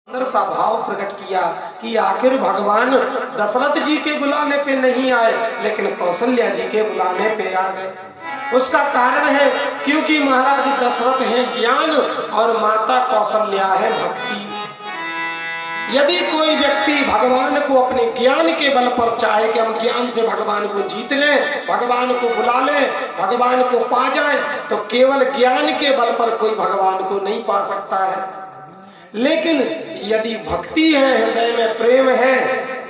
अंदर सा भाव प्रकट किया कि आखिर भगवान दशरथ जी के बुलाने पे नहीं आए लेकिन कौशल्या जी के बुलाने पे आ गए। उसका कारण है क्योंकि महाराज दशरथ हैं ज्ञान और माता कौशल्या है भक्ति। यदि कोई व्यक्ति भगवान को अपने ज्ञान के बल पर चाहे कि हम ज्ञान से भगवान को जीत लें, भगवान को बुला लें, भगवान को पा जाएं, तो केवल ज्ञान के बल पर कोई भगवान को नहीं पा सकता है। लेकिन यदि भक्ति है, हृदय में प्रेम है,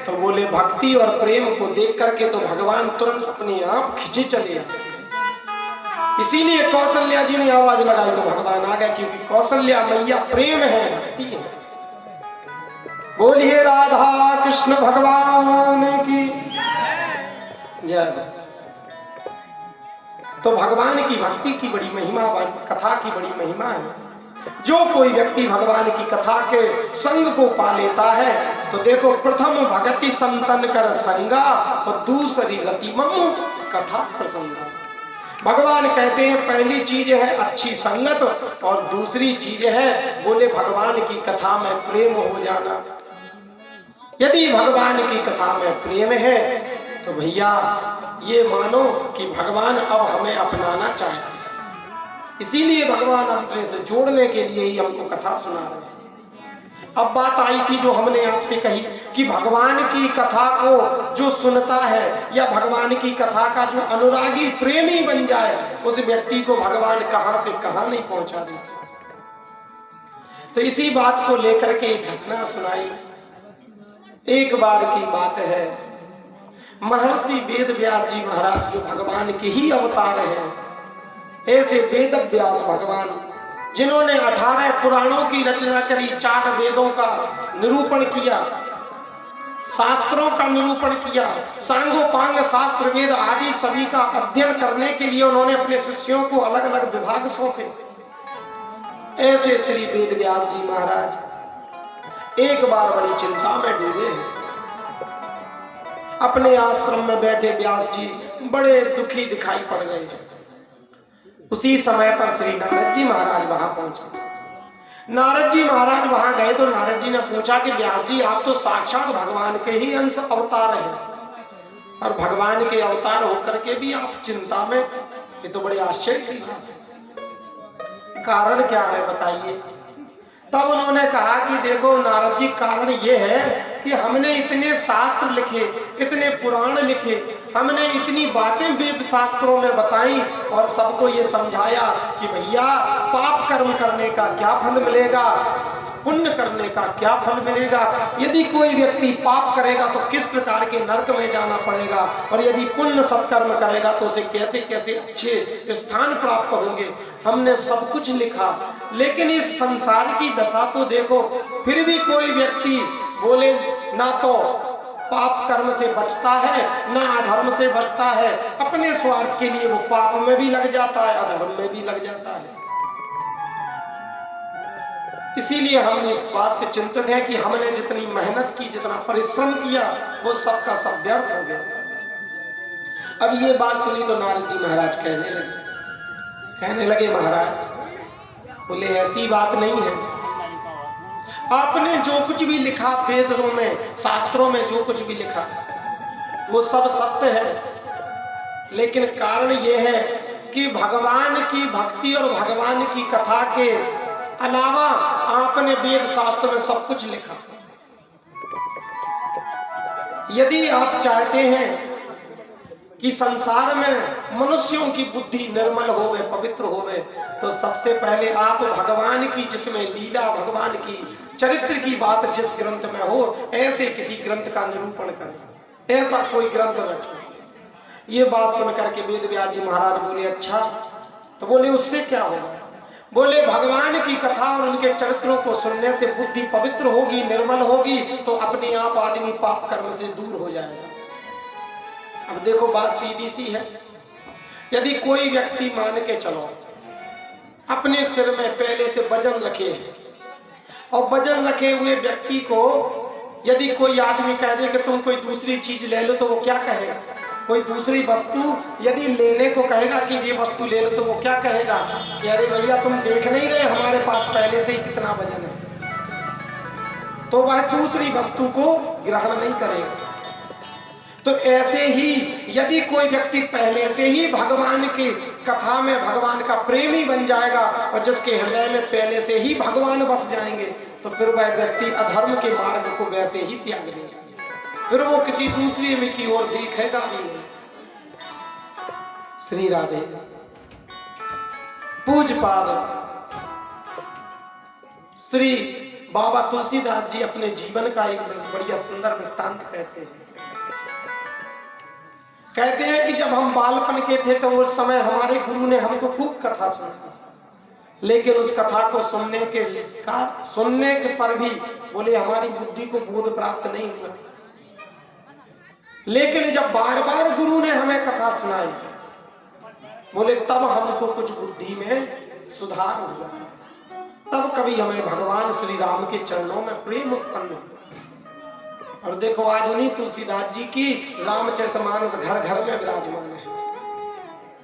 तो बोले भक्ति और प्रेम को देख करके तो भगवान तुरंत अपने आप खिंचे चले आते। इसीलिए कौशल्या जी ने आवाज लगाई तो भगवान आ गए, क्योंकि कौशल्या मैया प्रेम है, भक्ति है। बोलिए राधा कृष्ण भगवान की जय। तो भगवान की भक्ति की बड़ी महिमा, कथा की बड़ी महिमा है। जो कोई व्यक्ति भगवान की कथा के संग को पा लेता है तो देखो, प्रथम भगति संतन कर संगा और दूसरी रति मम कथा प्रसंगा। भगवान कहते हैं पहली चीज है अच्छी संगत और दूसरी चीज है बोले भगवान की कथा में प्रेम हो जाना। यदि भगवान की कथा में प्रेम है तो भैया ये मानो कि भगवान अब हमें अपनाना चाहते हैं। इसीलिए भगवान अपने से जोड़ने के लिए ही हमको कथा सुना रहे हैं। अब बात आई थी जो हमने आपसे कही कि भगवान की कथा को जो सुनता है या भगवान की कथा का जो अनुरागी प्रेमी बन जाए, उस व्यक्ति को भगवान कहां से कहां नहीं पहुंचा देते। तो इसी बात को लेकर के एक घटना सुनाई। एक बार की बात है, महर्षि वेद व्यास जी महाराज जो भगवान के ही अवतार हैं, ऐसे वेद व्यास भगवान जिन्होंने 18 पुराणों की रचना करी, 4 वेदों का निरूपण किया, शास्त्रों का निरूपण किया, सांगोपांग शास्त्र वेद आदि सभी का अध्ययन करने के लिए उन्होंने अपने शिष्यों को अलग अलग विभाग सौंपे। ऐसे श्री वेद व्यास जी महाराज एक बार बड़ी चिंता में डूबे। अपने आश्रम में बैठे व्यास जी बड़े दुखी दिखाई पड़ गए। उसी समय पर श्री नारद जी महाराज वहां पहुंचे। नारद जी महाराज वहां गए तो नारद जी ने पूछा कि व्यास जी आप तो साक्षात भगवान के ही अंश अवतार हैं और भगवान के अवतार होकर के भी आप चिंता में, ये तो बड़े आश्चर्य की बात है, कारण क्या है बताइए। तब उन्होंने कहा कि देखो नारद जी, कारण ये है कि हमने इतने शास्त्र लिखे, इतने पुराण लिखे, हमने इतनी बातें वेद शास्त्रों में बताई और सबको ये समझाया कि भैया पाप कर्म करने का क्या फल मिलेगा, पुण्य करने का क्या फल मिलेगा। यदि कोई व्यक्ति पाप करेगा तो किस प्रकार के नरक में जाना पड़ेगा और यदि पुण्य सत्कर्म करेगा तो उसे कैसे कैसे अच्छे स्थान प्राप्त होंगे। हमने सब कुछ लिखा, लेकिन इस संसार की दशा तो देखो, फिर भी कोई व्यक्ति बोले ना तो पाप कर्म से बचता है ना अधर्म से बचता है, अपने स्वार्थ के लिए वो पाप में भी लग जाता है, अधर्म में भी लग जाता है। इसीलिए हम इस बात से चिंतित हैं कि हमने जितनी मेहनत की, जितना परिश्रम किया, वो सबका सब व्यर्थ हो गया। अब ये बात सुनी तो नारद जी महाराज कहने लगे महाराज, बोले ऐसी बात नहीं है, आपने जो कुछ भी लिखा वेदों में, शास्त्रों में जो कुछ भी लिखा वो सब सत्य है, लेकिन कारण ये है कि भगवान की भक्ति और भगवान की कथा के अलावा आपने वेद शास्त्र में सब कुछ लिखा। यदि आप चाहते हैं कि संसार में मनुष्यों की बुद्धि निर्मल होवे, पवित्र होवे, तो सबसे पहले आप भगवान की, जिसमें लीला, भगवान की चरित्र की बात जिस ग्रंथ में हो, ऐसे किसी ग्रंथ का निरूपण करें, ऐसा कोई ग्रंथ रचो। ये बात सुनकर के वेद व्यास जी महाराज बोले अच्छा, तो बोले उससे क्या होगा। बोले भगवान की कथा और उनके चरित्रों को सुनने से बुद्धि पवित्र होगी, निर्मल होगी, तो अपने आप आदमी पाप कर्म से दूर हो जाएगा। अब देखो बात सीधी सी है, यदि कोई व्यक्ति मान के चलो अपने सिर में पहले से वजन रखे और वजन रखे हुए व्यक्ति को यदि कोई आदमी कह दे कि तुम कोई दूसरी चीज ले लो, तो वो क्या कहेगा। कोई दूसरी वस्तु यदि लेने को कहेगा कि ये वस्तु ले लो, तो वो क्या कहेगा कि अरे भैया तुम देख नहीं रहे, हमारे पास पहले से ही कितना वजन है। तो वह दूसरी वस्तु को ग्रहण नहीं करेगा। तो ऐसे ही यदि कोई व्यक्ति पहले से ही भगवान की कथा में भगवान का प्रेमी बन जाएगा और जिसके हृदय में पहले से ही भगवान बस जाएंगे, तो फिर वह व्यक्ति अधर्म के मार्ग को वैसे ही त्याग देगा, फिर वो किसी दूसरी में की ओर देखेगा भी नहीं। श्री राधे। पूज्यपाद श्री बाबा तुलसीदास जी अपने जीवन का एक बढ़िया सुंदर वृत्तांत कहते हैं कि जब हम बालपन के थे तो उस समय हमारे गुरु ने हमको खूब कथा सुनाई, लेकिन उस कथा को सुनने के पर भी बोले हमारी बुद्धि को बोध प्राप्त नहीं हुआ। लेकिन जब बार बार गुरु ने हमें कथा सुनाई, बोले तब हमको कुछ बुद्धि में सुधार हुआ, तब कभी हमें भगवान श्री राम के चरणों में प्रेम उत्पन्न हुआ। और देखो आज उन्हीं तुलसीदास जी की रामचरितमानस घर घर में विराजमान है।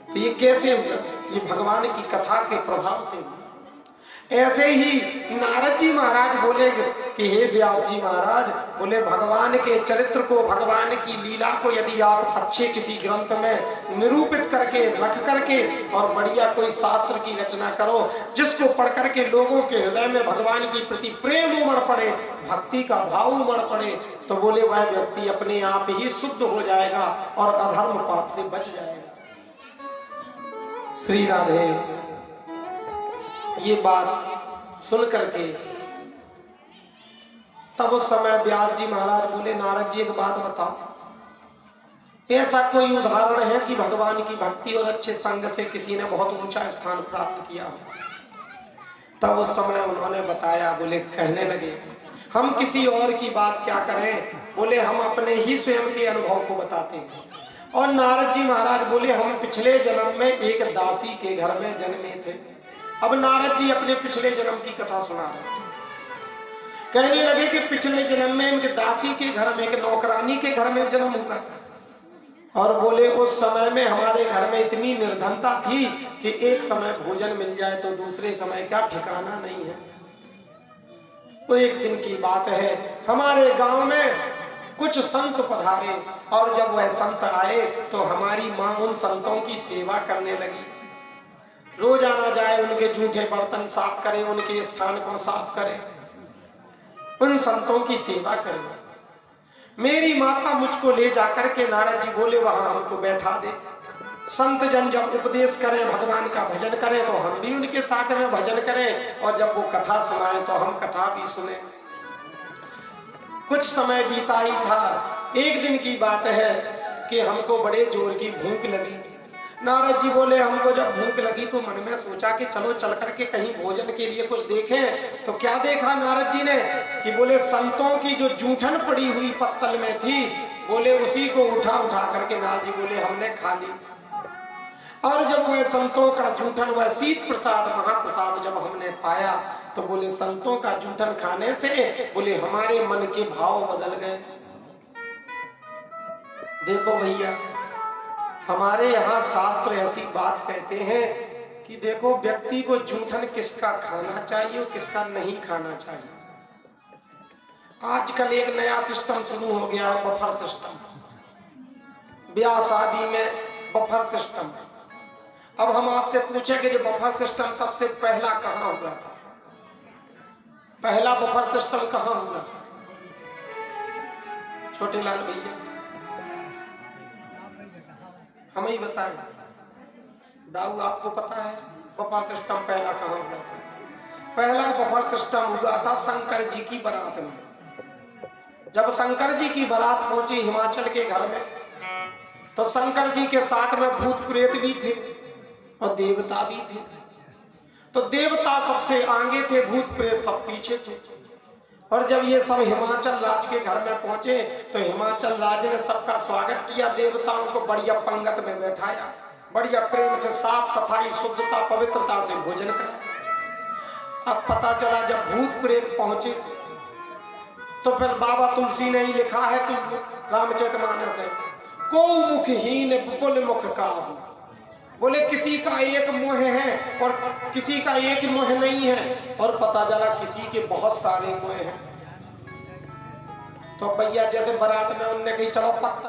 तो ये कैसे हुआ? ये भगवान की कथा के प्रभाव से हुआ। ऐसे ही नारद जी महाराज बोले कि हे व्यास जी महाराज, बोले भगवान के चरित्र को, भगवान की लीला को यदि आप अच्छे किसी ग्रंथ में निरूपित करके रख करके और बढ़िया कोई शास्त्र की रचना करो जिसको पढ़ करके लोगों के हृदय में भगवान की प्रति प्रेम उमड़ पड़े, भक्ति का भाव उमड़ पड़े, तो बोले वह व्यक्ति अपने आप ही शुद्ध हो जाएगा और अधर्म पाप से बच जाएगा। श्री राधे। ये बात सुन करके तब उस समय व्यास जी महाराज बोले नारद जी एक बात बताओ, ऐसा कोई उदाहरण है कि भगवान की भक्ति और अच्छे संग से किसी ने बहुत ऊंचा स्थान प्राप्त किया हो? तब उस समय उन्होंने बताया, बोले कहने लगे हम किसी और की बात क्या करें, बोले हम अपने ही स्वयं के अनुभव को बताते हैं। और नारद जी महाराज बोले हम पिछले जन्म में एक दासी के घर में जन्मे थे। अब नारद जी अपने पिछले जन्म की कथा सुना रहे, कहने लगे कि पिछले जन्म में एक दासी के घर में, एक नौकरानी के घर में जन्म हुआ। और बोले उस समय में हमारे घर में इतनी निर्धनता थी कि एक समय भोजन मिल जाए तो दूसरे समय का ठिकाना नहीं है। तो एक दिन की बात है, हमारे गांव में कुछ संत पधारे और जब वह संत आए तो हमारी माँ उन संतों की सेवा करने लगी। रोजाना जाए, उनके जूठे बर्तन साफ करे, उनके स्थान को साफ करे, उन संतों की सेवा करे। मेरी माता मुझको ले जाकर के नारद जी बोले वहां हमको बैठा दे। संत जन जब उपदेश करें, भगवान का भजन करें तो हम भी उनके साथ में भजन करें, और जब वो कथा सुनाए तो हम कथा भी सुने। कुछ समय बीता ही था। एक दिन की बात है कि हमको बड़े जोर की भूख लगी। नारद जी बोले हमको जब भूख लगी तो मन में सोचा कि चलो चल करके कहीं भोजन के लिए कुछ देखें। तो क्या देखा नारद जी ने कि बोले संतों की जो जूठन पड़ी हुई पत्तल में थी, बोले उसी को उठा करके नारद जी बोले हमने खा ली। और जब वह संतों का जूठन, वह शीत प्रसाद महाप्रसाद जब हमने पाया तो बोले संतों का जूठन खाने से बोले हमारे मन के भाव बदल गए। देखो भैया, हमारे यहाँ शास्त्र ऐसी बात कहते हैं कि देखो व्यक्ति को जूठन किसका खाना चाहिए और किसका नहीं खाना चाहिए। आजकल एक नया सिस्टम शुरू हो गया है, बफर सिस्टम। ब्याह शादी में बफर सिस्टम। अब हम आपसे पूछें कि जो बफर सिस्टम सबसे पहला कहाँ हुआ था? पहला बफर सिस्टम कहाँ हुआ? छोटे लाल भैया हमें ही बताएं। दाऊ आपको पता है बफर सिस्टम पहला कहाँ हुआ था? पहला बफर सिस्टम हुआ था शंकर जी की बारात में। जब शंकर जी की बारात पहुंची हिमाचल के घर में, तो शंकर जी के साथ में भूत प्रेत भी थे और देवता भी थे। तो देवता सबसे आगे थे, भूत प्रेत सब पीछे थे। और जब ये सब हिमाचल राज के घर में पहुंचे तो हिमाचल राज ने सबका स्वागत किया। देवताओं को बढ़िया पंगत में बैठाया, बढ़िया प्रेम से साफ सफाई शुद्धता पवित्रता से भोजन कराया। अब पता चला जब भूत प्रेत पहुंचे तो फिर बाबा तुलसी ने ही लिखा है तो रामचरितमानस है, को मुखहीन विपुल मुख काहू। बोले किसी का एक मुंह है और किसी का एक मुंह नहीं है, और पता चला किसी के बहुत सारे मुंह हैं। तो भैया जैसे बारात में उनने कही चलो पत्ता